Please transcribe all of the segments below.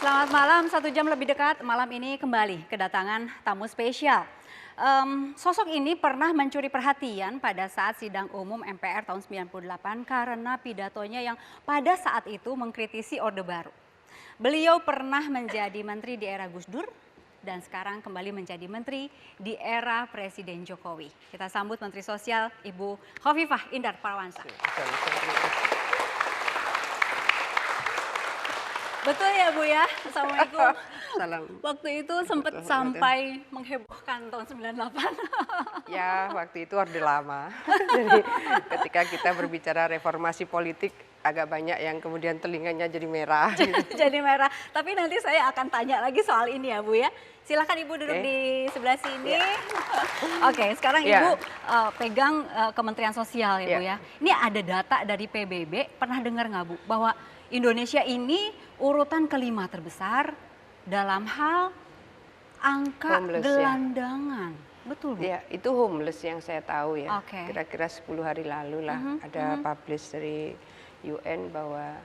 Selamat malam, 1 jam lebih dekat malam ini kembali kedatangan tamu spesial. Sosok ini pernah mencuri perhatian pada saat sidang umum MPR tahun 98 karena pidatonya yang pada saat itu mengkritisi Orde Baru. Beliau pernah menjadi menteri di era Gus Dur dan sekarang kembali menjadi menteri di era Presiden Jokowi. Kita sambut Menteri Sosial Ibu Khofifah Indar Parawansa. Betul ya Bu ya, Assalamualaikum. Salam. Waktu itu sempat sampai menghebohkan tahun 98. Ya, waktu itu Orde Lama. Jadi ketika kita berbicara reformasi politik, agak banyak yang kemudian telinganya jadi merah. Jadi merah. Tapi nanti saya akan tanya lagi soal ini ya Bu ya. Silakan Ibu duduk di sebelah sini. Oke, sekarang Ibu pegang Kementerian Sosial ya Bu ya. Ini ada data dari PBB, pernah dengar nggak Bu bahwa Indonesia ini urutan kelima terbesar dalam hal angka Homeless, gelandangan. Betul Bu? Ya, itu homeless yang saya tahu ya. Oke. Kira-kira 10 hari lalu lah ada publish dari UN bahwa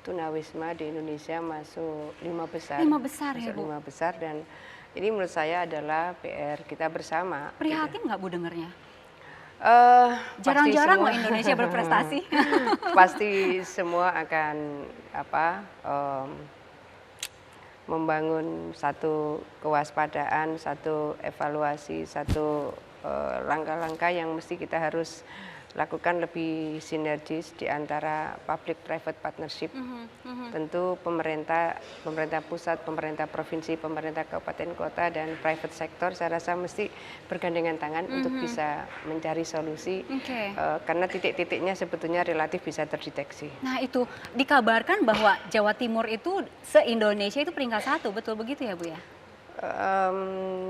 tunawisma di Indonesia masuk 5 besar. 5 besar ya Masuk Bu? 5 besar dan ini menurut saya adalah PR kita bersama. Prihatin nggak Bu dengernya? Pasti Jarang-jarang semua- loh Indonesia berprestasi. Pasti semua akan membangun satu kewaspadaan, satu evaluasi, satu langkah-langkah yang mesti kita harus lakukan lebih sinergis di antara public-private partnership. Tentu pemerintah pusat, pemerintah provinsi, pemerintah kabupaten kota, dan private sector saya rasa mesti bergandengan tangan untuk bisa mencari solusi. Karena titik-titiknya sebetulnya relatif bisa terdeteksi. Nah itu dikabarkan bahwa Jawa Timur itu se-Indonesia itu peringkat 1, betul begitu ya Bu ya?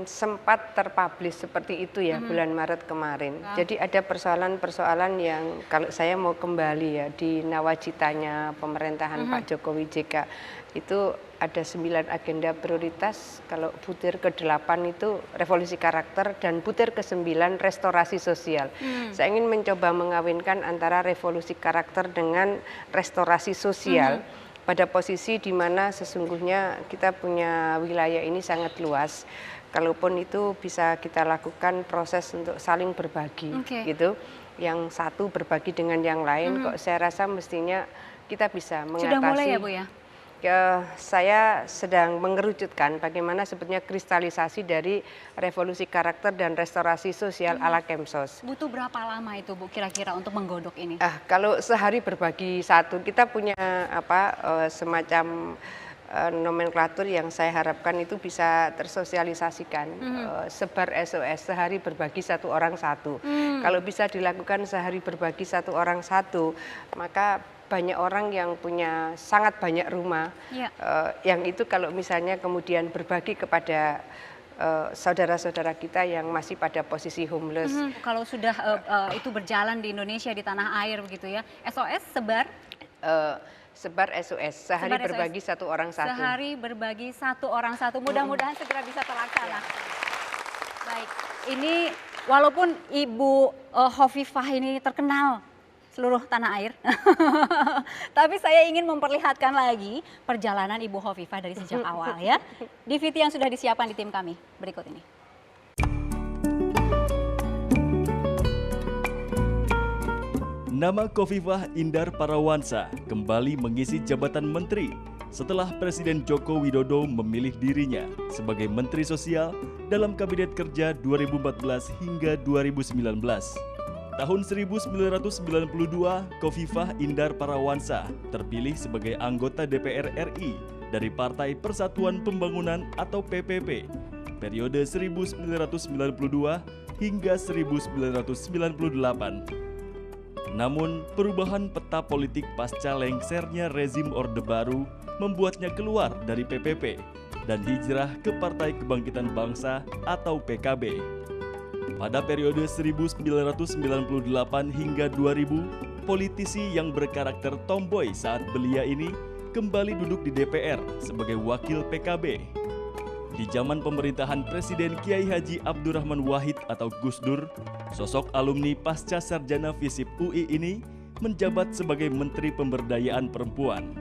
Sempat terpublish seperti itu ya bulan Maret kemarin. Jadi ada persoalan-persoalan yang kalau saya mau kembali ya di nawacitanya pemerintahan Pak Jokowi JK itu ada 9 agenda prioritas. Kalau butir ke-8 itu revolusi karakter dan butir ke-9 restorasi sosial. Saya ingin mencoba mengawinkan antara revolusi karakter dengan restorasi sosial. Pada posisi di mana sesungguhnya kita punya wilayah ini sangat luas. Kalaupun itu bisa kita lakukan proses untuk saling berbagi gitu. Yang satu berbagi dengan yang lain kok saya rasa mestinya kita bisa mengatasi. Sudah mulai ya Bu ya? Saya sedang mengerucutkan bagaimana sebetulnya kristalisasi dari revolusi karakter dan restorasi sosial ala Kemsos. Butuh berapa lama itu Bu kira-kira untuk menggodok ini? Kalau sehari berbagi satu, kita punya semacam nomenklatur yang saya harapkan itu bisa tersosialisasikan. Sebar SOS, sehari berbagi 1 orang 1. Kalau bisa dilakukan sehari berbagi 1 orang 1, maka banyak orang yang punya sangat banyak rumah, yang itu kalau misalnya kemudian berbagi kepada saudara-saudara kita yang masih pada posisi homeless. Kalau sudah itu berjalan di Indonesia, di tanah air begitu ya, SOS sebar? Sebar SOS, sehari Sebar berbagi SOS. 1 orang 1. Sehari berbagi 1 orang 1, mudah-mudahan segera bisa terlaksana. Baik, ini walaupun Ibu Khofifah ini terkenal seluruh tanah air. Tapi saya ingin memperlihatkan lagi perjalanan Ibu Khofifah dari sejak awal ya. DVD yang sudah disiapkan di tim kami berikut ini. Nama Khofifah Indar Parawansa kembali mengisi jabatan menteri setelah Presiden Joko Widodo memilih dirinya sebagai Menteri Sosial dalam Kabinet Kerja 2014 hingga 2019. Tahun 1992, Khofifah Indar Parawansa terpilih sebagai anggota DPR RI dari Partai Persatuan Pembangunan atau PPP periode 1992 hingga 1998. Namun, perubahan peta politik pasca lengsernya rezim Orde Baru membuatnya keluar dari PPP dan hijrah ke Partai Kebangkitan Bangsa atau PKB. Pada periode 1998 hingga 2000, politisi yang berkarakter tomboy saat belia ini kembali duduk di DPR sebagai wakil PKB. Di zaman pemerintahan Presiden Kiai Haji Abdurrahman Wahid atau Gus Dur, sosok alumni pasca sarjana FISIP UI ini menjabat sebagai Menteri Pemberdayaan Perempuan.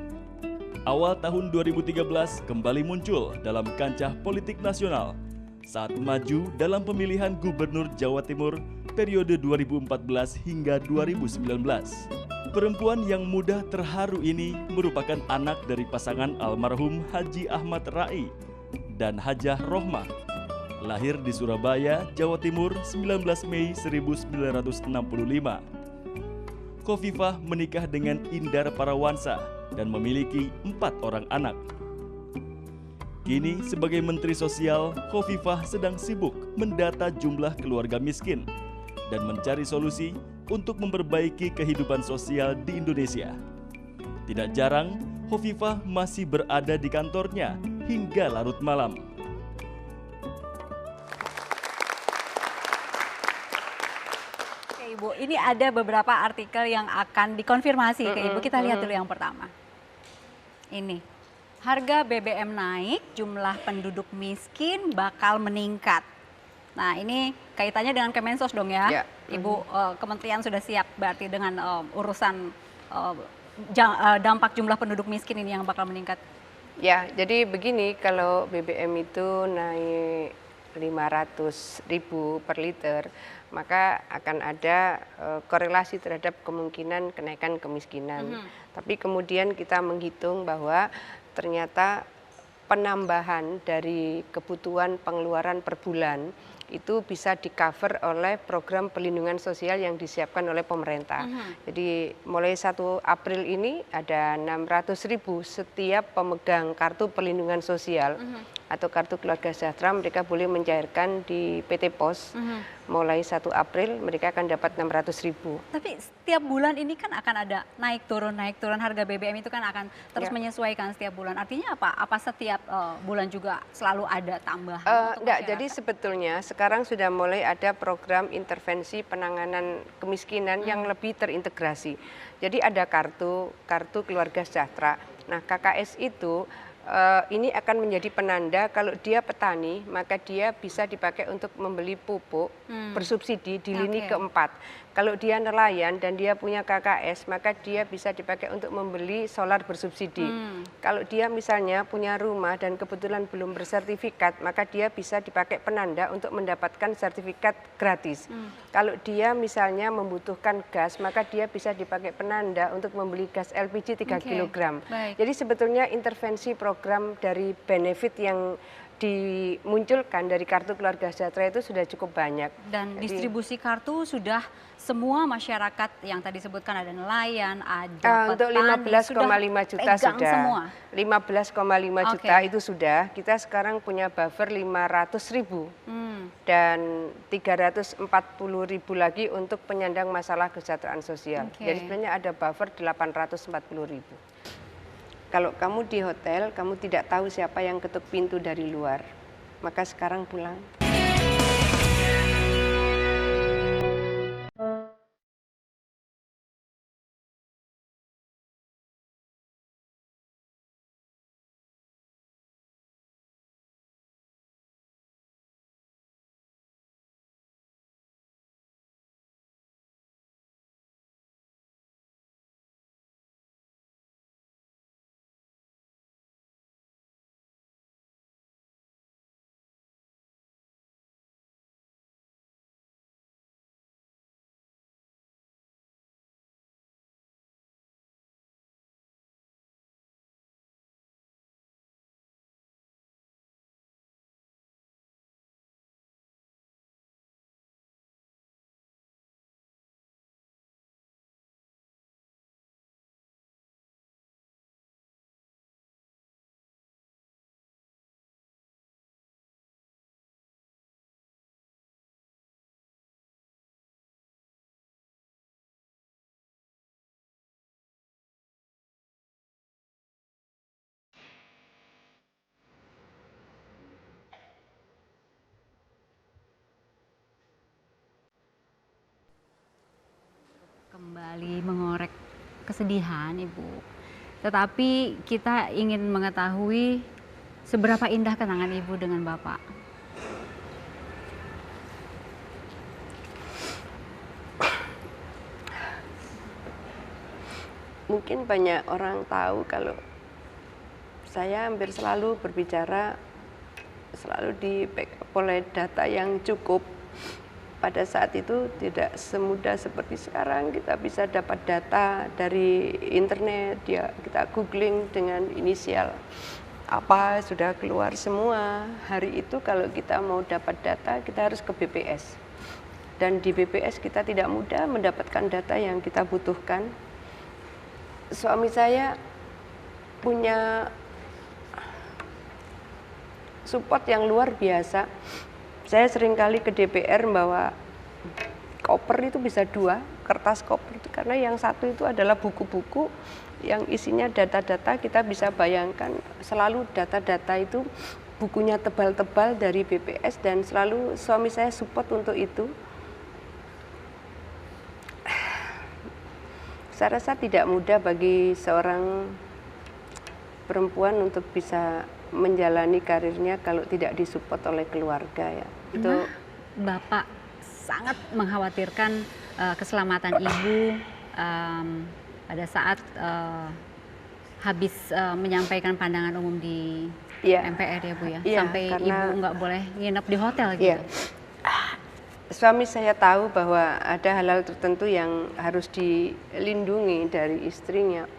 Awal tahun 2013 kembali muncul dalam kancah politik nasional saat maju dalam pemilihan Gubernur Jawa Timur periode 2014 hingga 2019. Perempuan yang mudah terharu ini merupakan anak dari pasangan almarhum Haji Ahmad Rai dan Hajah Rohmah. Lahir di Surabaya, Jawa Timur 19 Mei 1965. Khofifah menikah dengan Indar Parawansa dan memiliki 4 orang anak. Kini sebagai Menteri Sosial, Khofifah sedang sibuk mendata jumlah keluarga miskin dan mencari solusi untuk memperbaiki kehidupan sosial di Indonesia. Tidak jarang, Khofifah masih berada di kantornya hingga larut malam. Oke Ibu, ini ada beberapa artikel yang akan dikonfirmasi ke Ibu. Kita lihat dulu yang pertama. Ini, harga BBM naik, jumlah penduduk miskin bakal meningkat. Nah ini kaitannya dengan Kemensos dong ya, Ibu. Kementerian sudah siap berarti dengan urusan dampak jumlah penduduk miskin ini yang bakal meningkat. Ya, jadi begini, kalau BBM itu naik 500.000 per liter, maka akan ada korelasi terhadap kemungkinan kenaikan kemiskinan. Tapi kemudian kita menghitung bahwa ternyata penambahan dari kebutuhan pengeluaran per bulan itu bisa di-cover oleh program perlindungan sosial yang disiapkan oleh pemerintah. Jadi mulai 1 April ini ada 600.000 setiap pemegang kartu perlindungan sosial atau kartu keluarga sejahtera, mereka boleh mencairkan di PT Pos. Mulai 1 April mereka akan dapat 600.000. Tapi setiap bulan ini kan akan ada naik turun harga BBM itu kan akan terus menyesuaikan setiap bulan. Artinya apa? Apa setiap bulan juga selalu ada tambahan? Enggak, jadi sebetulnya sekarang sudah mulai ada program intervensi penanganan kemiskinan yang lebih terintegrasi. Jadi ada kartu keluarga sejahtera. Nah, KKS itu ini akan menjadi penanda kalau dia petani, maka dia bisa dipakai untuk membeli pupuk bersubsidi di lini keempat. Kalau dia nelayan dan dia punya KKS, maka dia bisa dipakai untuk membeli solar bersubsidi. Kalau dia misalnya punya rumah dan kebetulan belum bersertifikat, maka dia bisa dipakai penanda untuk mendapatkan sertifikat gratis. Kalau dia misalnya membutuhkan gas, maka dia bisa dipakai penanda untuk membeli gas LPG 3 kg. Jadi sebetulnya intervensi program dari benefit yang dimunculkan dari kartu keluarga sejahtera itu sudah cukup banyak. Dan distribusi kartu sudah semua masyarakat yang tadi sebutkan, ada nelayan, ada untuk petani, 15,5 juta sudah. Semua. 15,5 juta itu sudah. Kita sekarang punya buffer 500.000 dan 340.000 lagi untuk penyandang masalah kesejahteraan sosial. Jadi sebenarnya ada buffer 840.000. Kalau kamu di hotel, kamu tidak tahu siapa yang ketuk pintu dari luar, maka sekarang pulang. Kembali mengorek kesedihan Ibu. Tetapi kita ingin mengetahui seberapa indah kenangan Ibu dengan Bapak. Mungkin banyak orang tahu kalau saya hampir selalu berbicara selalu di backup oleh data yang cukup. Pada saat itu tidak semudah seperti sekarang, kita bisa dapat data dari internet, ya kita googling dengan inisial apa sudah keluar semua. Hari itu kalau kita mau dapat data kita harus ke BPS, dan di BPS kita tidak mudah mendapatkan data yang kita butuhkan. Suami saya punya support yang luar biasa. Saya seringkali ke DPR membawa koper itu bisa 2, kertas koper itu, karena yang satu itu adalah buku-buku yang isinya data-data. Kita bisa bayangkan selalu data-data itu bukunya tebal-tebal dari BPS, dan selalu suami saya support untuk itu. Saya rasa tidak mudah bagi seorang perempuan untuk bisa menjalani karirnya kalau tidak disupport oleh keluarga, ya. Itu Bapak sangat mengkhawatirkan keselamatan ibu pada saat habis menyampaikan pandangan umum di MPR, ya Bu, ya, sampai ibu nggak boleh nginep di hotel gitu. Suami saya tahu bahwa ada hal-hal tertentu yang harus dilindungi dari istrinya.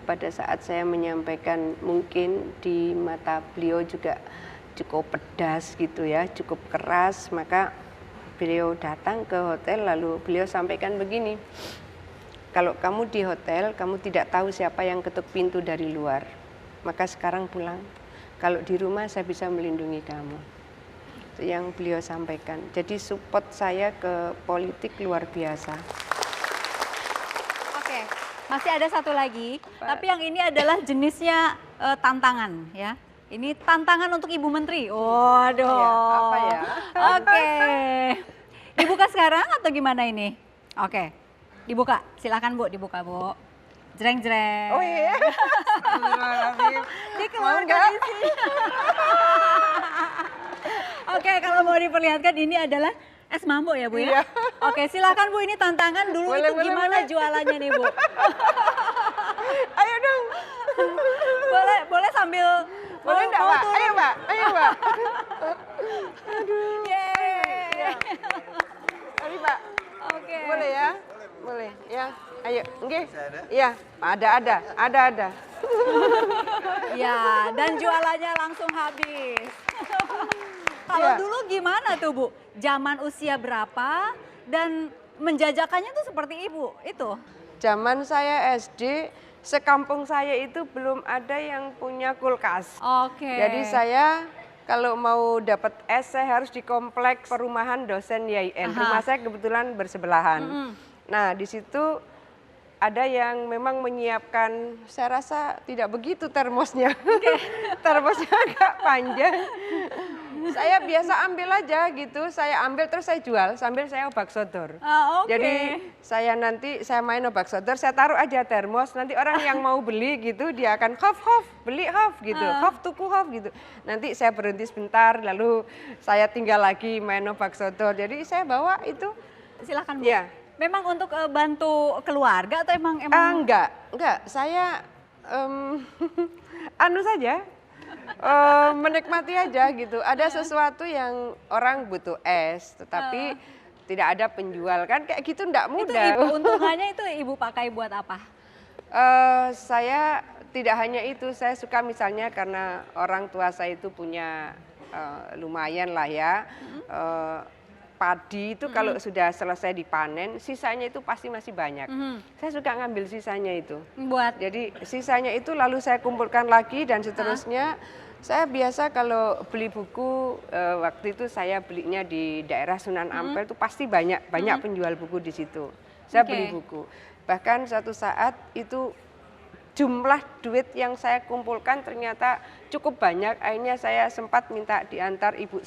Pada saat saya menyampaikan, mungkin di mata beliau juga cukup pedas gitu ya, cukup keras, maka beliau datang ke hotel lalu beliau sampaikan begini, kalau kamu di hotel, kamu tidak tahu siapa yang ketuk pintu dari luar, maka sekarang pulang. Kalau di rumah saya bisa melindungi kamu. Itu yang beliau sampaikan. Jadi support saya ke politik luar biasa. Masih ada satu lagi, tapi yang ini adalah jenisnya tantangan, ya. Ini tantangan untuk Ibu Menteri. Waduh. Apa ya? Oke. Dibuka sekarang atau gimana ini? Oke. Dibuka. Silakan Bu, dibuka Bu. Jreng-jreng. Oh iya. Dikeluarkan isi. Oke, kalau mau diperlihatkan ini adalah es mambo ya Bu ya? Iya. Oke, silakan Bu, ini tantangan dulu boleh, itu gimana jualannya nih Bu? Ayo dong. Boleh sambil Boleh enggak, Pak? Ayo, Pak. Ayo, Pak. Aduh. Yeay. Mari, Pak. Oke. Boleh ya? Boleh. Ya. Ayo, nggih. Iya, ada. Ya, dan jualannya langsung habis. Kalau dulu gimana tuh Bu? Zaman usia berapa dan menjajakannya tuh seperti Ibu itu? Zaman saya SD, sekampung saya itu belum ada yang punya kulkas. Oke. Jadi saya kalau mau dapat es, saya harus di kompleks perumahan dosen YIN. Rumah saya kebetulan bersebelahan. Nah, di situ ada yang memang menyiapkan, saya rasa tidak begitu termosnya. Termosnya agak panjang. Saya biasa ambil aja gitu, saya ambil terus saya jual sambil saya obak sodor. Jadi saya main obak sodor, saya taruh aja termos, nanti orang yang mau beli gitu dia akan hof, beli hof gitu, hof tuku hof gitu. Nanti saya berhenti sebentar, lalu saya tinggal lagi main obak sodor. Jadi saya bawa itu. Silakan Bu. Ya. Memang untuk bantu keluarga atau emang? Enggak, saya anu saja. Menikmati aja gitu. Ada sesuatu yang orang butuh es, tetapi tidak ada penjual, kan kayak gitu enggak mudah. Itu untungannya itu Ibu pakai buat apa? Saya tidak hanya itu, saya suka misalnya karena orang tua saya itu punya lumayan lah ya. Padi itu kalau sudah selesai dipanen, sisanya itu pasti masih banyak. Saya suka ngambil sisanya itu. Jadi sisanya itu lalu saya kumpulkan lagi dan seterusnya. Saya biasa kalau beli buku, waktu itu saya belinya di daerah Sunan Ampel itu pasti banyak penjual buku di situ. Saya beli buku. Bahkan suatu saat itu jumlah duit yang saya kumpulkan ternyata cukup banyak. Akhirnya saya sempat minta diantar ibu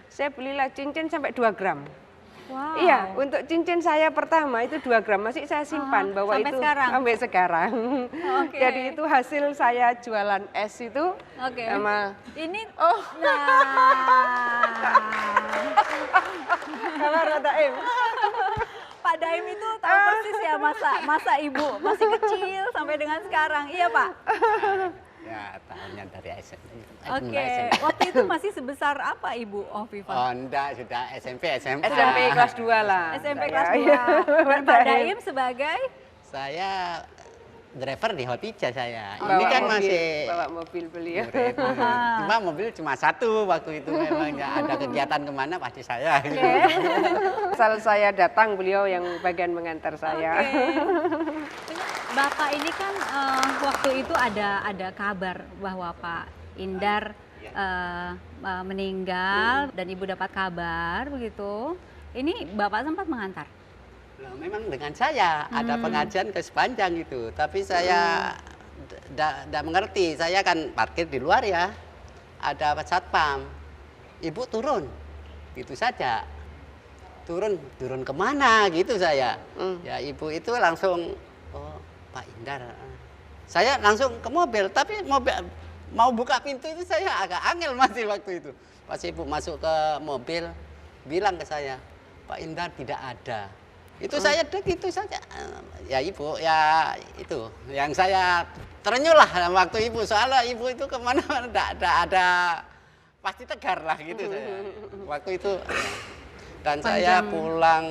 saya belilah cincin sampai 2 gram. Wow. Iya, untuk cincin saya pertama itu 2 gram, masih saya simpan bahwa sampai itu sekarang. Sampai sekarang. Jadi itu hasil saya jualan es itu. Sama ini. Nah. Kamar Daim. Pak Daim itu tahu persis ya masa Ibu masih kecil sampai dengan sekarang. Iya Pak. Ya, tahunnya dari SMP. Oke, waktu itu masih sebesar apa Ibu Hovifa? Oh, enggak, sudah SMP, SMA. SMP kelas 2 lah. SMP saya. kelas 2. Dan Pak Daim sebagai Saya driver di Hotija saya. Bawa Ini kan mobil, masih bawa mobil beliau. murid. Cuma mobil cuma satu waktu itu memangnya ada kegiatan kemana pasti saya. Gitu. Asal saya datang, beliau yang bagian mengantar saya. Bapak ini kan waktu itu ada kabar bahwa Pak Indar meninggal dan Ibu dapat kabar begitu. Ini Bapak sempat mengantar? Nah, memang dengan saya ada pengajian ke sepanjang itu, tapi saya tidak mengerti. Saya kan parkir di luar ya, ada satpam. Ibu turun, gitu saja. Turun kemana gitu saya. Ya ibu itu langsung, oh Pak Indar. Saya langsung ke mobil, tapi mobil mau buka pintu itu saya agak angel masih waktu itu. Pas ibu masuk ke mobil, bilang ke saya, Pak Indar tidak ada. Itu saya dek itu saja. Ya ibu, ya itu yang saya terenyuh lah waktu ibu, soalnya ibu itu kemana-mana tidak ada pasti tegar lah gitu saya. Waktu itu dan saya pulang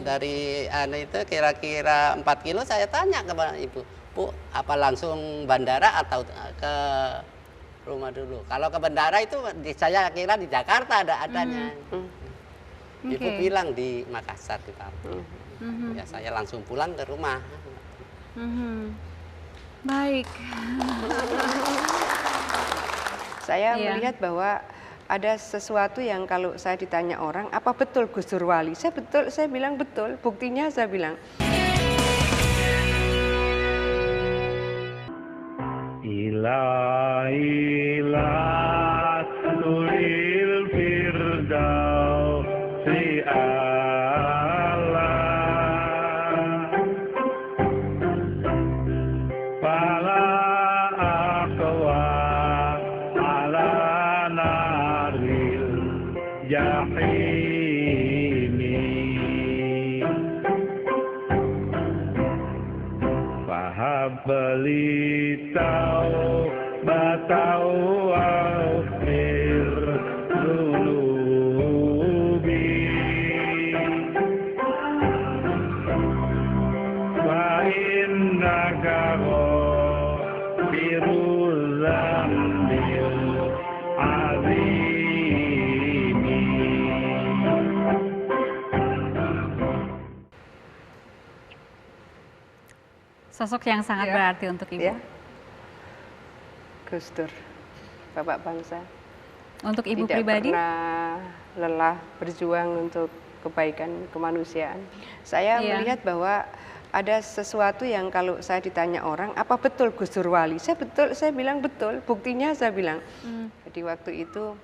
dari itu kira-kira 4 kilo, saya tanya kepada ibu, Bu, apa langsung bandara atau ke rumah dulu? Kalau ke bandara itu saya kira di Jakarta adanya. Ibu bilang di Makassar di Papua. Ya saya langsung pulang ke rumah. Baik. Saya melihat bahwa ada sesuatu yang kalau saya ditanya orang, apa betul Gus Dur wali? Saya bilang betul. Buktinya saya bilang. Ilahilah tulil firdaus Allah fala aqwa ala naril jahimi fahabli tau batau akhir dunubi wa innaka ghafirul dzambil azimi. Sosok yang sangat berarti untuk Ibu. Ya. Gus Dur, Bapak bangsa. Untuk Ibu Tidak pribadi? pernah lelah berjuang untuk kebaikan kemanusiaan. Saya melihat bahwa ada sesuatu yang kalau saya ditanya orang, apa betul Gus Dur wali? Saya bilang betul. Buktinya saya bilang. Jadi waktu itu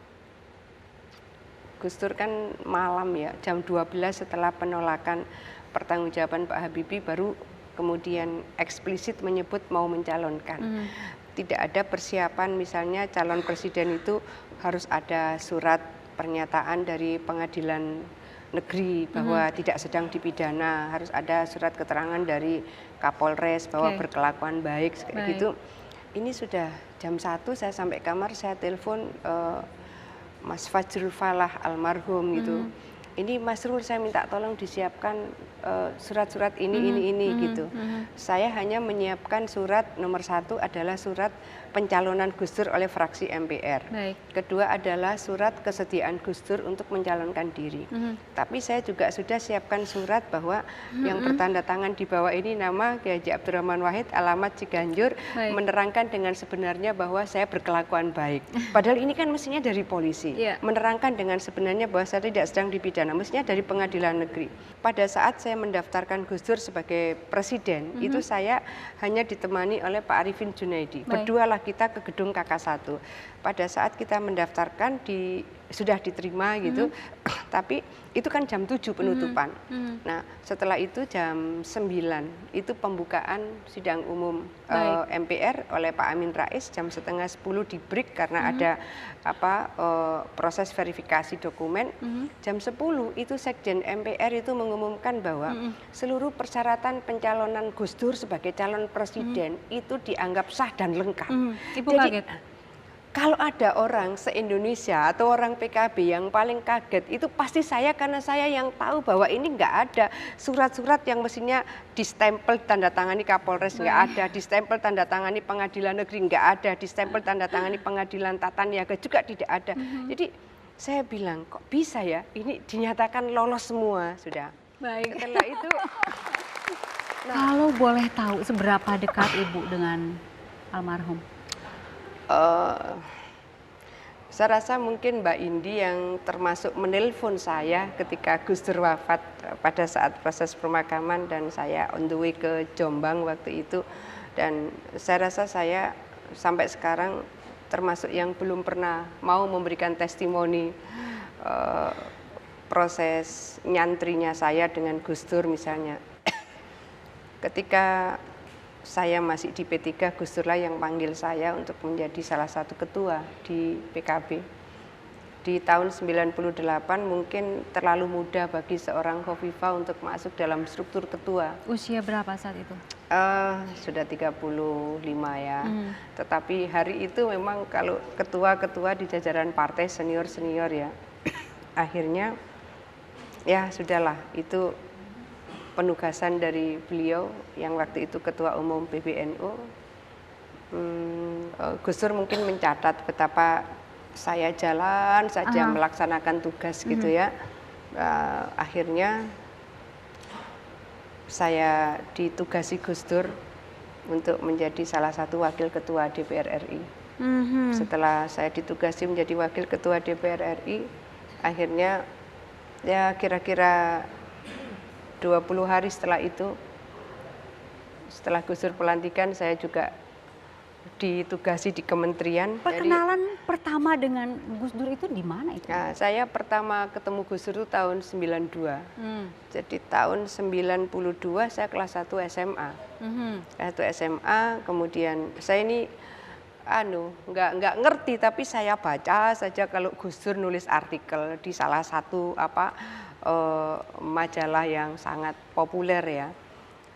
Gus Dur kan malam ya, jam 12 setelah penolakan pertanggungjawaban Pak Habibie baru kemudian eksplisit menyebut mau mencalonkan. Tidak ada persiapan, misalnya calon presiden itu harus ada surat pernyataan dari pengadilan negeri bahwa tidak sedang dipidana, harus ada surat keterangan dari Kapolres bahwa berkelakuan baik, kayak gitu. Ini sudah jam 1 saya sampai kamar, saya telepon Mas Fajrul Falah almarhum gitu. Ini Mas Rul, saya minta tolong disiapkan surat-surat ini gitu. Saya hanya menyiapkan surat nomor 1 adalah surat pencalonan Gus Dur oleh fraksi MPR. Kedua adalah surat kesediaan Gus Dur untuk mencalonkan diri. Tapi saya juga sudah siapkan surat bahwa yang bertanda tangan di bawah ini nama Kiai Haji Abdurrahman Wahid, alamat Ciganjur, menerangkan dengan sebenarnya bahwa saya berkelakuan baik. Padahal ini kan mestinya dari polisi. Menerangkan dengan sebenarnya bahwa saya tidak sedang dipidana, mestinya dari pengadilan negeri. Pada saat saya mendaftarkan Gus Dur sebagai presiden, itu saya hanya ditemani oleh Pak Arifin Junaidi. Berdualah kita ke gedung KK1. Pada saat kita mendaftarkan di sudah diterima gitu. Tapi itu kan jam 7 penutupan. Nah, setelah itu jam 9 itu pembukaan sidang umum MPR oleh Pak Amin Rais. Jam setengah 10 di break karena ada proses verifikasi dokumen. Jam 10 itu Sekjen MPR itu mengumumkan bahwa seluruh persyaratan pencalonan Gus Dur sebagai calon presiden itu dianggap sah dan lengkap. Ibu Jadi, kaget? kalau ada orang se-Indonesia atau orang PKB yang paling kaget itu pasti saya, karena saya yang tahu bahwa ini nggak ada surat-surat yang mestinya distempel tanda tangani Kapolres, nggak ada, distempel tanda tangani Pengadilan Negeri, nggak ada, distempel tanda tangani Pengadilan Tata Niaga juga tidak ada. Jadi saya bilang kok bisa ya ini dinyatakan lolos semua sudah. Baik. Setelah itu Kalau boleh tahu seberapa dekat Ibu dengan almarhum? Saya rasa mungkin Mbak Indi yang termasuk menelpon saya ketika Gus Dur wafat pada saat proses pemakaman dan saya on the way ke Jombang waktu itu. Dan saya rasa saya sampai sekarang termasuk yang belum pernah mau memberikan testimoni proses nyantrinya saya dengan Gus Dur misalnya. Ketika saya masih di P3, Gus Dur lah yang panggil saya untuk menjadi salah satu ketua di PKB. Di tahun 98 mungkin terlalu muda bagi seorang Khofifah untuk masuk dalam struktur ketua. Usia berapa saat itu? Sudah 35 ya. Tetapi hari itu memang kalau ketua-ketua di jajaran partai senior-senior ya. Akhirnya ya sudahlah, itu penugasan dari beliau yang waktu itu Ketua Umum PBNU. Gus Dur mungkin mencatat betapa saya jalan saja melaksanakan tugas gitu ya. Akhirnya saya ditugasi Gus Dur untuk menjadi salah satu wakil ketua DPR RI. Setelah saya ditugasi menjadi wakil ketua DPR RI, akhirnya ya kira-kira 20 hari setelah itu, setelah Gus Dur pelantikan, saya juga ditugasi di kementerian. Perkenalan pertama dengan Gus Dur itu di mana itu? Nah, saya pertama ketemu Gus Dur itu tahun 92. Jadi tahun 92 saya kelas 1 SMA. Kelas 1 SMA, kemudian saya ini nggak ngerti, tapi saya baca saja kalau Gus Dur nulis artikel di salah satu majalah yang sangat populer ya.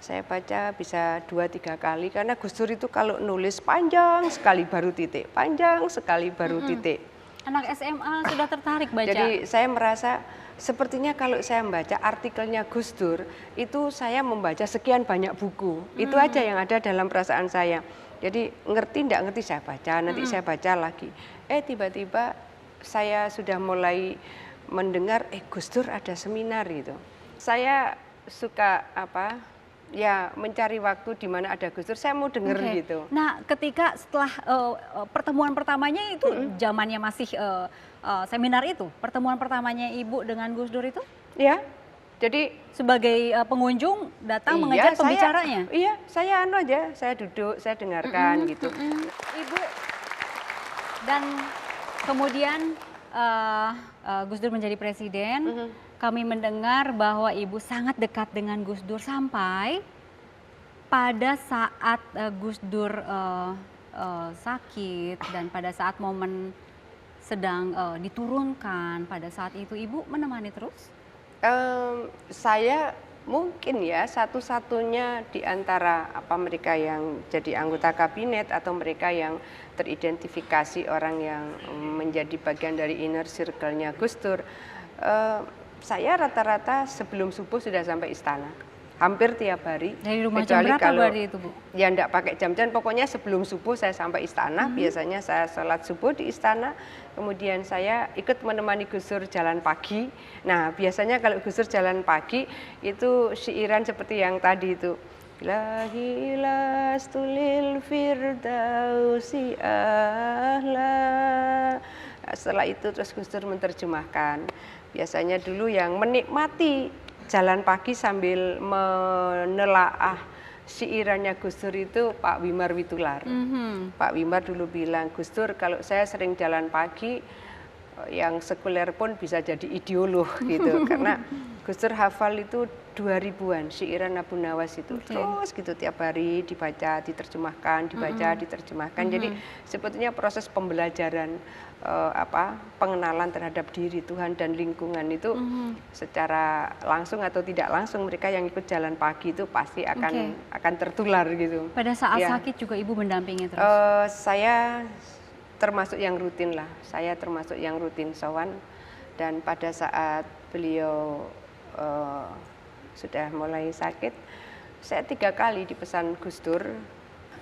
Saya baca bisa 2-3 kali karena Gus Dur itu kalau nulis panjang sekali baru titik, panjang sekali baru titik. Anak SMA sudah tertarik baca. Jadi saya merasa sepertinya kalau saya membaca artikelnya Gus Dur itu saya membaca sekian banyak buku. Itu aja yang ada dalam perasaan saya. Jadi ngerti nggak ngerti saya baca, nanti saya baca lagi. Tiba-tiba saya sudah mulai mendengar Gus Dur ada seminar gitu. Saya suka mencari waktu di mana ada Gus Dur, saya mau denger gitu. Nah, ketika setelah pertemuan pertamanya itu zamannya masih seminar itu, pertemuan pertamanya Ibu dengan Gus Dur itu? Ya. Jadi sebagai pengunjung datang mengejar pembicaranya. Saya saya duduk, saya dengarkan gitu. Ibu dan kemudian Gus Dur menjadi presiden, kami mendengar bahwa Ibu sangat dekat dengan Gus Dur sampai pada saat Gus Dur sakit dan pada saat momen sedang diturunkan, pada saat itu Ibu menemani terus? Saya mungkin ya satu-satunya di antara mereka yang jadi anggota kabinet atau mereka yang teridentifikasi orang yang menjadi bagian dari inner circle-nya Gus Dur. Saya rata-rata sebelum subuh sudah sampai istana. Hampir tiap hari. Dari rumah jam berapa berarti itu, Bu? Ya enggak pakai jam-jam, pokoknya sebelum subuh saya sampai istana. Biasanya saya sholat subuh di istana, kemudian saya ikut menemani Gus Dur jalan pagi. Nah, biasanya kalau Gus Dur jalan pagi itu syairan seperti yang tadi itu. Ilahi lastulil firdausi ahla. Setelah itu terus Gus Dur menerjemahkan. Biasanya dulu yang menikmati jalan pagi sambil menelaah syairannya Gus Dur itu Pak Wimar Witular. Pak Wimar dulu bilang, Gus Dur kalau saya sering jalan pagi, yang sekuler pun bisa jadi ideolog gitu. Karena Gus Dur hafal itu 2000-an syairan Abu Nawas itu. Terus gitu tiap hari dibaca, diterjemahkan, dibaca, diterjemahkan. Jadi sebetulnya proses pembelajaran pengenalan terhadap diri Tuhan dan lingkungan itu secara langsung atau tidak langsung mereka yang ikut jalan pagi itu pasti akan tertular gitu. Pada saat sakit juga Ibu mendampingi terus? Saya termasuk yang rutin lah. Saya termasuk yang rutin sowan, dan pada saat beliau sudah mulai sakit, saya 3 kali dipesan Gus Dur.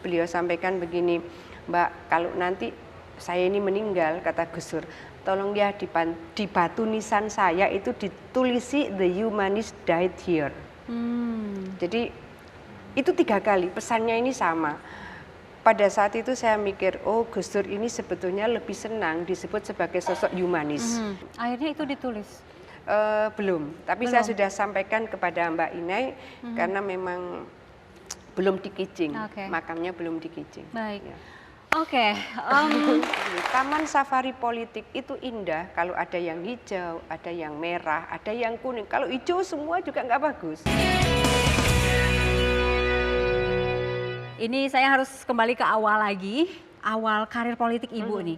Beliau sampaikan begini, Mbak, kalau nanti saya ini meninggal, kata Gus Dur, tolong ya di batu nisan saya itu ditulisi The Humanist Died Here. Jadi itu 3 kali, pesannya ini sama. Pada saat itu saya mikir, oh Gus Dur ini sebetulnya lebih senang disebut sebagai sosok humanis. Akhirnya itu ditulis? Belum, tapi saya sudah sampaikan kepada Mbak Inai karena memang belum dikijing, makamnya belum dikijing. Baik. Ya. Oke. Taman safari politik itu indah kalau ada yang hijau, ada yang merah, ada yang kuning. Kalau hijau semua juga nggak bagus. Ini saya harus kembali ke awal lagi, awal karir politik Ibu nih.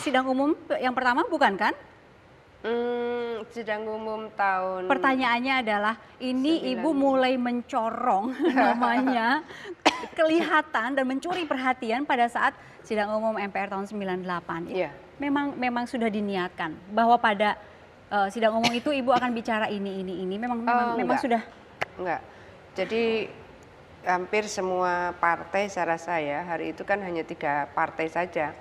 Sidang umum yang pertama bukan kan? Sidang umum tahun... Pertanyaannya adalah, ini Ibu mulai mencorong namanya, kelihatan dan mencuri perhatian pada saat sidang umum MPR tahun 98. Iya. Memang sudah diniatkan bahwa pada sidang umum itu Ibu akan bicara ini. Memang sudah? Enggak. Jadi hampir semua partai saya rasa ya, hari itu kan hanya 3 partai saja.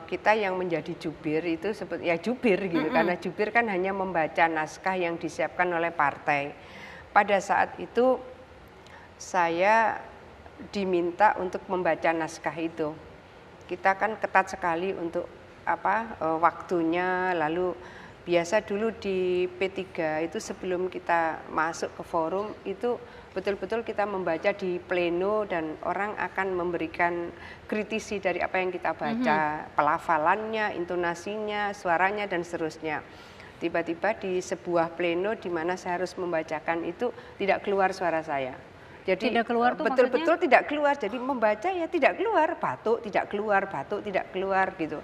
Kita yang menjadi jubir itu ya jubir gitu, karena jubir kan hanya membaca naskah yang disiapkan oleh partai. Pada saat itu saya diminta untuk membaca naskah itu. Kita kan ketat sekali untuk waktunya, lalu biasa dulu di P3 itu sebelum kita masuk ke forum itu betul-betul kita membaca di pleno dan orang akan memberikan kritisi dari apa yang kita baca, pelafalannya, intonasinya, suaranya dan seterusnya. Tiba-tiba di sebuah pleno di mana saya harus membacakan itu tidak keluar suara saya. Jadi tidak keluar tuh betul-betul tidak keluar. Jadi membaca ya tidak keluar, batuk tidak keluar gitu.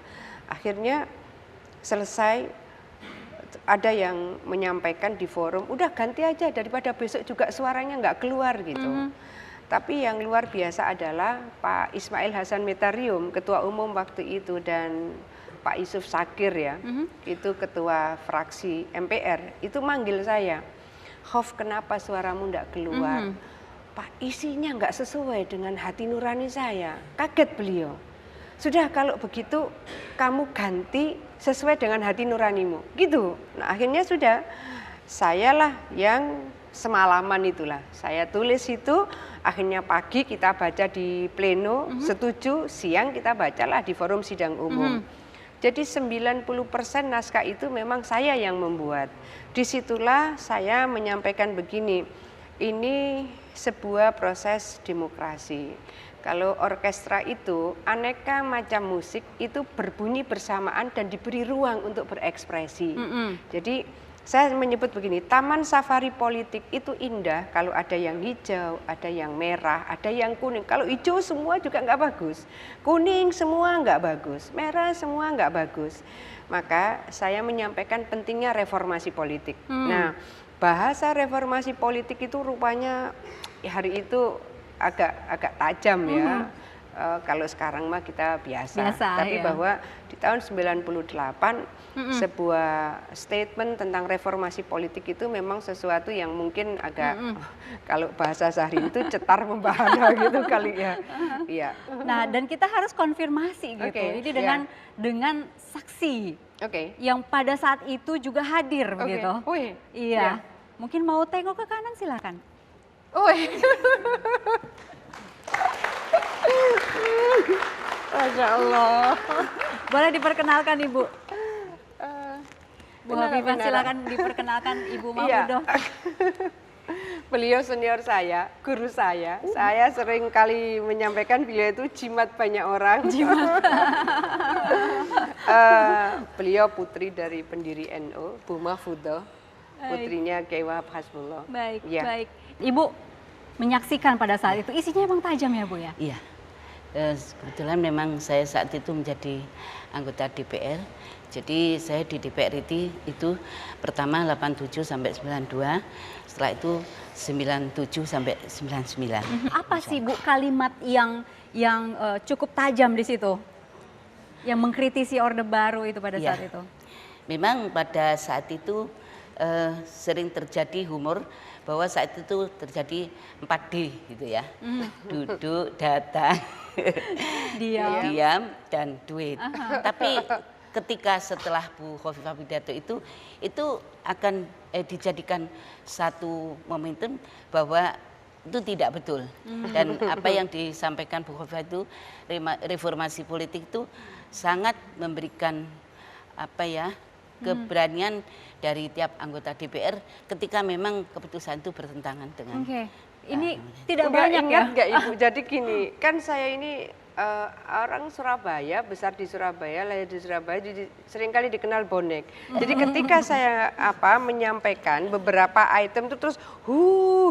Akhirnya selesai, ada yang menyampaikan di forum, udah ganti aja daripada besok juga suaranya nggak keluar gitu. Tapi yang luar biasa adalah Pak Ismail Hasan Metarium, ketua umum waktu itu, dan Pak Yusuf Sakir ya, itu ketua fraksi MPR, itu manggil saya, Hof, kenapa suaramu nggak keluar? Pak, isinya nggak sesuai dengan hati nurani saya. Kaget beliau. Sudah kalau begitu kamu ganti sesuai dengan hati nuranimu, gitu. Nah akhirnya sudah, sayalah yang semalaman itulah. Saya tulis itu, akhirnya pagi kita baca di pleno, setuju, siang kita bacalah di forum sidang umum. Jadi 90% naskah itu memang saya yang membuat. Disitulah saya menyampaikan begini, ini sebuah proses demokrasi. Kalau orkestra itu aneka macam musik itu berbunyi bersamaan dan diberi ruang untuk berekspresi. Jadi saya menyebut begini, taman safari politik itu indah kalau ada yang hijau, ada yang merah, ada yang kuning. Kalau hijau semua juga nggak bagus, kuning semua nggak bagus, merah semua nggak bagus. Maka saya menyampaikan pentingnya reformasi politik. Nah, bahasa reformasi politik itu rupanya hari itu agak tajam ya. Kalau sekarang mah kita biasa. Tapi bahwa di tahun 98 sebuah statement tentang reformasi politik itu memang sesuatu yang mungkin agak kalau bahasa sehari itu cetar membahana gitu kali ya. Iya. Nah, dan kita harus konfirmasi gitu. Ini dengan saksi yang pada saat itu juga hadir begitu. Iya. Mungkin mau tengok ke kanan silakan. Masya Allah. Boleh diperkenalkan Ibu. Bu Hafifah, silakan diperkenalkan Ibu Mahmudoh. Beliau senior saya, guru saya. Saya sering kali menyampaikan beliau itu jimat banyak orang. Jimat. Beliau putri dari pendiri NU, Bu Mahfudoh. Putrinya Kiai Wahab Hasbullah. Baik, Ya. baik. Ibu menyaksikan pada saat itu, isinya emang tajam ya Bu ya? Iya, kebetulan memang saya saat itu menjadi anggota DPR. Jadi saya di DPR itu pertama 87 sampai 92, setelah itu 97 sampai 99. Apa sih Bu kalimat yang cukup tajam di situ? Yang mengkritisi Orde Baru itu pada Iya. saat itu? Memang pada saat itu sering terjadi humor bahwa saat itu terjadi 4D gitu ya. Duduk, datang, diam dan duit. Tapi ketika setelah Bu Khofifah pidato itu akan dijadikan satu momentum bahwa itu tidak betul. Dan apa yang disampaikan Bu Khofifah itu reformasi politik itu sangat memberikan keberanian dari tiap anggota DPR ketika memang keputusan itu bertentangan dengan. Oke, ini tidak Udah banyak ingat ya? nggak Ibu? Jadi gini, kan saya ini orang Surabaya, besar di Surabaya, lahir di Surabaya, jadi seringkali dikenal bonek. Jadi ketika saya menyampaikan beberapa item itu terus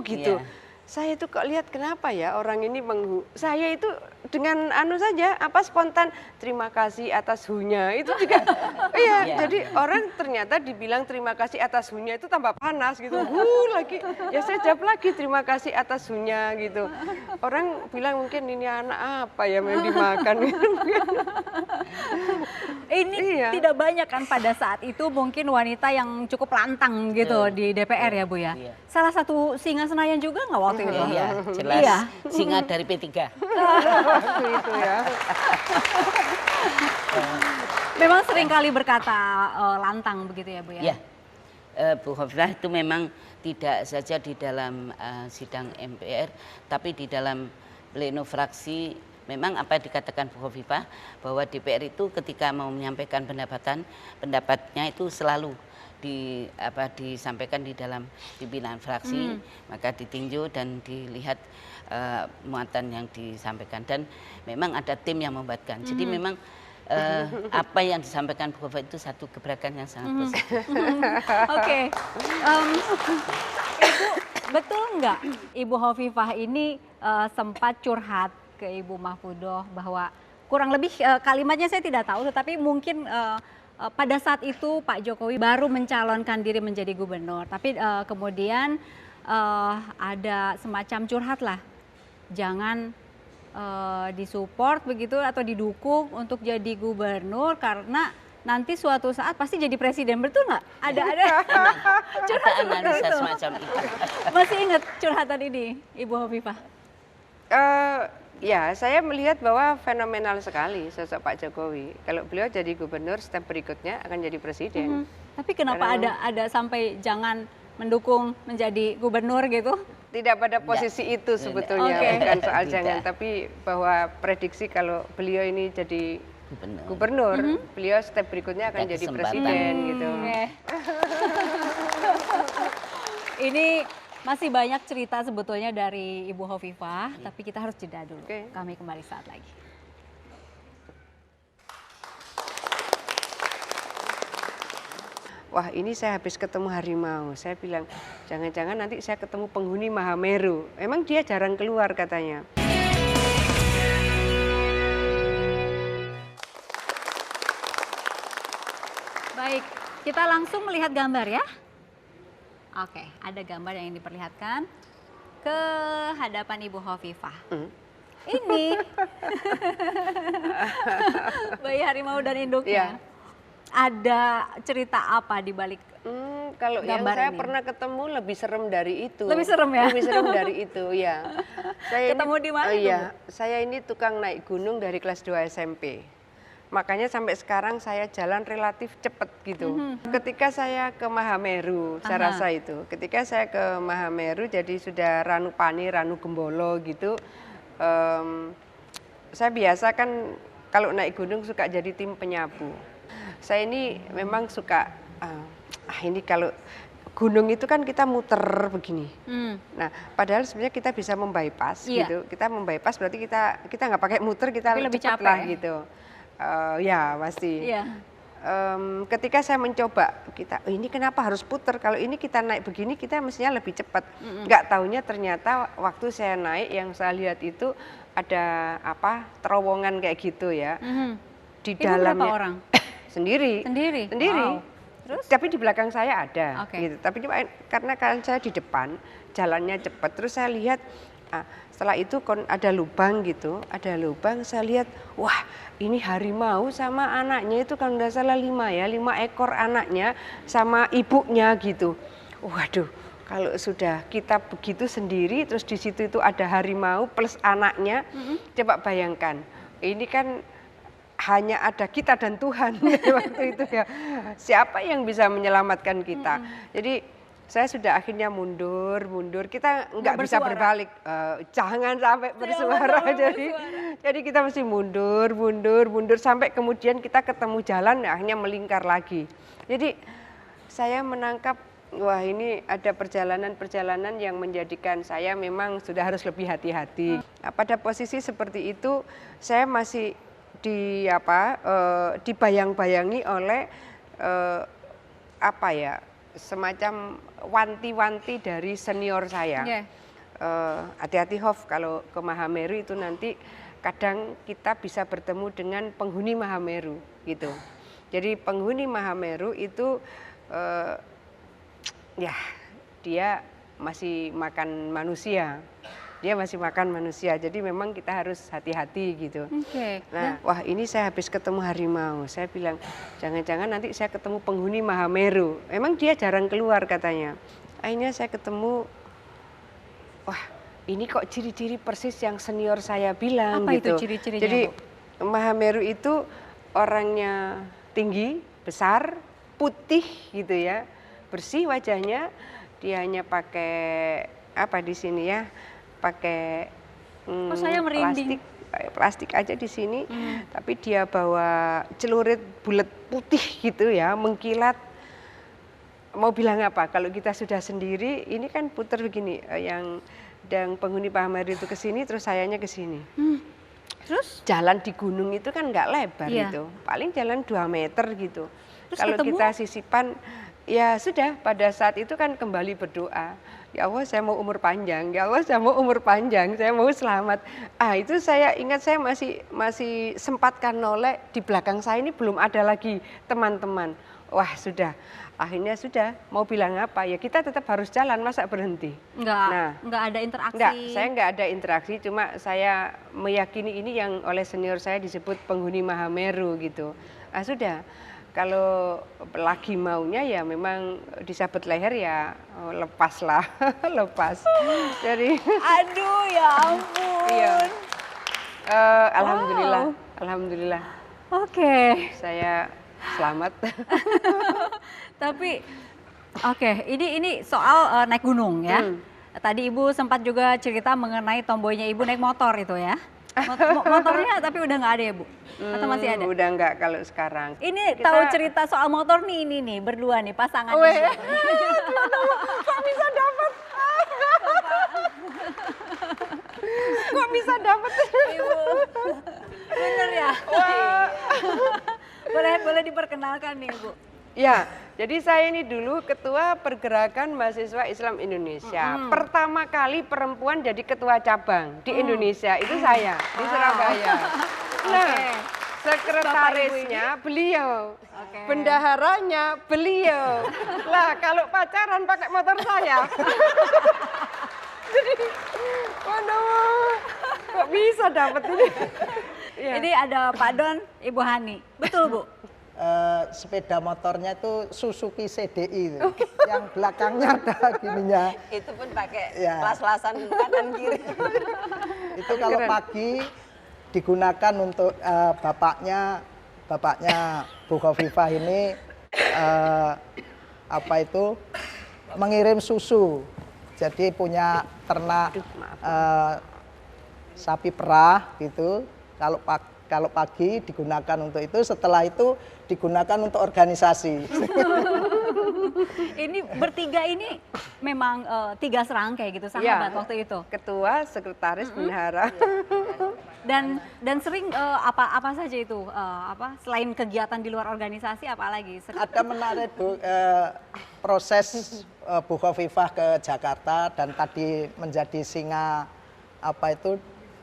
gitu. Iya. Saya itu kok lihat kenapa ya orang ini saya itu dengan saja spontan terima kasih atas hunya itu juga iya. Iya. Jadi orang ternyata dibilang terima kasih atas hunya itu tambah panas gitu lagi ya saya jawab lagi terima kasih atas hunya gitu. Orang bilang mungkin ini anak apa ya yang dimakan. Ini Iya. tidak banyak kan pada saat itu mungkin wanita yang cukup lantang gitu di DPR ya Bu ya? Iya. Salah satu singa Senayan juga nggak waktu itu? Iya, jelas Iya. singa dari P3. Waktu itu ya. Memang sering kali berkata lantang begitu ya Bu ya? Ya, Bu Khofifah itu memang tidak saja di dalam sidang MPR, tapi di dalam pleno fraksi. Memang apa yang dikatakan Bu Khofifah bahwa DPR itu ketika mau menyampaikan pendapatnya itu selalu disampaikan di dalam pimpinan fraksi, maka ditinjau dan dilihat muatan yang disampaikan dan memang ada tim yang membuatkan. Jadi memang apa yang disampaikan Bu Khofifah itu satu gebrakan yang sangat positif. Oke. Ibu, betul nggak Ibu Khofifah ini sempat curhat ke Ibu Mahfudoh bahwa kurang lebih kalimatnya saya tidak tahu, tetapi mungkin pada saat itu Pak Jokowi baru mencalonkan diri menjadi gubernur, tapi kemudian ada semacam curhat lah, jangan disupport begitu atau didukung untuk jadi gubernur karena nanti suatu saat pasti jadi presiden, betul nggak? Ada curhat Ada analisa seperti itu. semacam itu. Masih ingat curhatan ini, Ibu Khofifah? Ya, saya melihat bahwa fenomenal sekali sosok Pak Jokowi. Kalau beliau jadi gubernur, step berikutnya akan jadi presiden. Tapi kenapa ada sampai jangan mendukung menjadi gubernur gitu? Tidak pada posisi itu sebetulnya, Oke. bukan soal Tidak. jangan, tapi bahwa prediksi kalau beliau ini jadi gubernur, beliau step berikutnya akan Ada jadi kesempatan. presiden gitu. Oke. Ini masih banyak cerita sebetulnya dari Ibu Khofifah, tapi kita harus jeda dulu. Oke. Kami kembali saat lagi. Wah, ini saya habis ketemu harimau. Saya bilang, jangan-jangan nanti saya ketemu penghuni Mahameru. Emang dia jarang keluar katanya. Baik, kita langsung melihat gambar ya. Oke, ada gambar yang ingin diperlihatkan ke hadapan Ibu Khofifah. Ini bayi harimau dan induknya. Iya. Ada cerita apa di balik? Kalau yang Gambar saya ini. pernah ketemu lebih serem dari itu. Lebih serem ya? Lebih serem dari itu, ya. Ketemu di mana tuh, Iya, Bu? saya ini tukang naik gunung dari kelas 2 SMP. Makanya sampai sekarang saya jalan relatif cepat gitu. Ketika saya ke Mahameru, saya rasa itu. Ketika saya ke Mahameru, jadi sudah Ranupani, Ranu Gembolo gitu. Saya biasa kan kalau naik gunung suka jadi tim penyapu. Saya ini memang suka, ini kalau gunung itu kan kita muter begini. Hmm. Nah, padahal sebenarnya kita bisa membypass Iya. gitu. Kita membypass berarti kita nggak pakai muter, kita Tapi lebih cepet capek lah ya? gitu. Ya pasti. Iya. Ketika saya mencoba, ini kenapa harus puter? Kalau ini kita naik begini, kita mestinya lebih cepat. Nggak taunya ternyata waktu saya naik yang saya lihat itu ada terowongan kayak gitu ya. Di Ibu berapa dalamnya orang? sendiri. Sendiri? Sendiri. Wow. Terus? Tapi di belakang saya ada. Oke. Gitu. Tapi cuma karena kan saya di depan, jalannya cepat. Terus saya lihat, setelah itu ada lubang gitu, ada lubang. Saya lihat, wah ini harimau sama anaknya itu kan udah salah 5 ekor anaknya sama ibunya gitu. Waduh, kalau sudah kita begitu sendiri, terus di situ itu ada harimau plus anaknya, coba bayangkan, ini kan hanya ada kita dan Tuhan waktu itu ya. Siapa yang bisa menyelamatkan kita? Jadi saya sudah akhirnya mundur. Kita nggak bisa bersuara. berbalik. Jangan sampai bersuara. Jadi kita mesti mundur sampai kemudian kita ketemu jalan, akhirnya melingkar lagi. Jadi saya menangkap, wah ini ada perjalanan-perjalanan yang menjadikan saya memang sudah harus lebih hati-hati. Nah, pada posisi seperti itu saya masih dibayang-bayangi oleh semacam wanti-wanti dari senior saya. Yeah. Hati-hati Hof, kalau ke Mahameru itu nanti kadang kita bisa bertemu dengan penghuni Mahameru gitu. Jadi penghuni Mahameru itu dia masih makan manusia. Jadi memang kita harus hati-hati gitu. Oke. Nah, wah ini saya habis ketemu harimau. Saya bilang, jangan-jangan nanti saya ketemu penghuni Mahameru. Emang dia jarang keluar katanya. Akhirnya saya ketemu, wah ini kok ciri-ciri persis yang senior saya bilang. Apa gitu. itu ciri-cirinya, Jadi Bu? Mahameru itu orangnya tinggi, besar, putih gitu ya, bersih wajahnya. Dia hanya pakai di sini ya? Pakai saya merinding. plastik aja di sini, tapi dia bawa celurit bulat putih gitu ya, mengkilat. Mau bilang apa? Kalau kita sudah sendiri, ini kan puter begini, yang penghuni Mahameru itu ke sini, terus sayanya ke sini. Terus? Jalan di gunung itu kan nggak lebar Iya. gitu, paling jalan 2 meter gitu. Terus Kalau ketemu? kita sisipan, ya sudah pada saat itu kan kembali berdoa. Ya Allah saya mau umur panjang, ya Allah saya mau umur panjang, saya mau selamat. Itu saya ingat saya masih sempatkan noleh, di belakang saya ini belum ada lagi teman-teman. Wah sudah, akhirnya sudah, mau bilang apa ya kita tetap harus jalan, masa berhenti. Nggak ada interaksi. Saya nggak ada interaksi, cuma saya meyakini ini yang oleh senior saya disebut penghuni Mahameru gitu. Sudah. Kalau lagi maunya ya memang disabet leher ya lepas lah, lepas. Jadi, Aduh ya ampun. iya. Alhamdulillah, Oke. saya selamat. Tapi oke, ini soal naik gunung ya. Tadi Ibu sempat juga cerita mengenai tomboynya Ibu naik motor itu ya. Motornya tapi udah nggak ada ya Bu? Atau masih ada? Udah nggak kalau sekarang. Ini tahu cerita soal motor nih ini nih berdua nih pasangan ini. Kok bisa dapat? Kok bisa dapat? Ibu. Bener ya? Boleh diperkenalkan nih Bu. Ya, jadi saya ini dulu ketua Pergerakan Mahasiswa Islam Indonesia. Pertama kali perempuan jadi ketua cabang di Indonesia, itu saya di Surabaya. Nah, sekretarisnya beliau, bendaharanya beliau. Lah, kalau pacaran pakai motor saya. Jadi, waduh, kok bisa dapat ini? Ya. Ini ada Pak Don, Ibu Hani. Betul Bu? Sepeda motornya itu Suzuki CDI itu. Yang belakangnya ada gininya. Itu pun pakai Ya. las-lasan kanan kiri. Itu kalau pagi digunakan untuk bapaknya Bu Khofifah ini mengirim susu. Jadi punya ternak sapi perah gitu. kalau pagi digunakan untuk itu, setelah itu digunakan untuk organisasi. Ini bertiga ini memang tiga serangkai gitu sahabat Ya, waktu itu. ketua, sekretaris, bendahara. Dan sering apa saja itu selain kegiatan di luar organisasi apa lagi? Ada menarik proses Bu Khofifah ke Jakarta dan tadi menjadi singa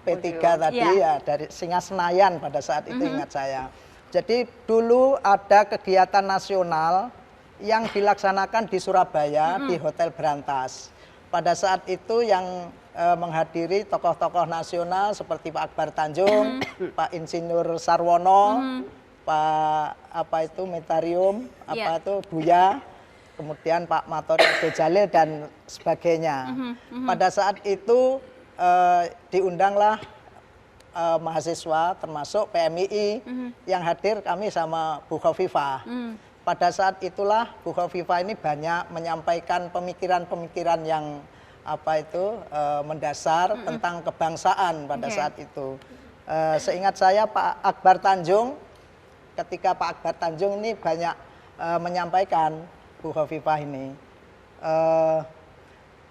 P3 tadi ya dari singa Senayan pada saat itu ingat saya. Jadi dulu ada kegiatan nasional yang dilaksanakan di Surabaya di Hotel Berantas. Pada saat itu yang menghadiri tokoh-tokoh nasional seperti Pak Akbar Tanjung, Pak Insinyur Sarwono, Pak Metarium, Buya, kemudian Pak Matori Abdul Jalil dan sebagainya. Pada saat itu diundanglah mahasiswa termasuk PMII yang hadir kami sama Bu Khofifah. Pada saat itulah Bu Khofifah ini banyak menyampaikan pemikiran-pemikiran yang mendasar tentang kebangsaan pada saat itu. Seingat saya Pak Akbar Tanjung, ketika Pak Akbar Tanjung ini banyak menyampaikan Bu Khofifah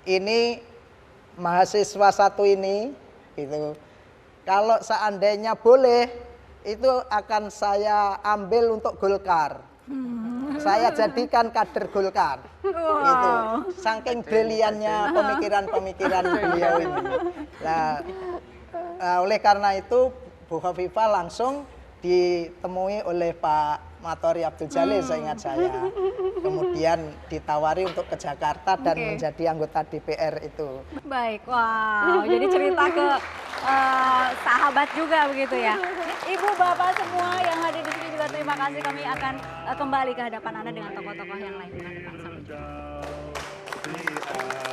ini mahasiswa satu ini gitu. Kalau seandainya boleh itu akan saya ambil untuk Golkar. Saya jadikan kader Golkar. Gitu. Saking briliannya pemikiran-pemikiran beliau ini. Nah, oleh karena itu Bu Khofifah langsung ditemui oleh Pak Matori Abdul Jalil seingat saya. Kemudian ditawari untuk ke Jakarta dan menjadi anggota DPR itu. Baik, wow. Jadi cerita ke sahabat juga begitu ya. Ibu, bapak semua yang hadir di sini juga terima kasih. Kami akan kembali ke hadapan Anda dengan tokoh-tokoh yang lain. Sampai jumpa.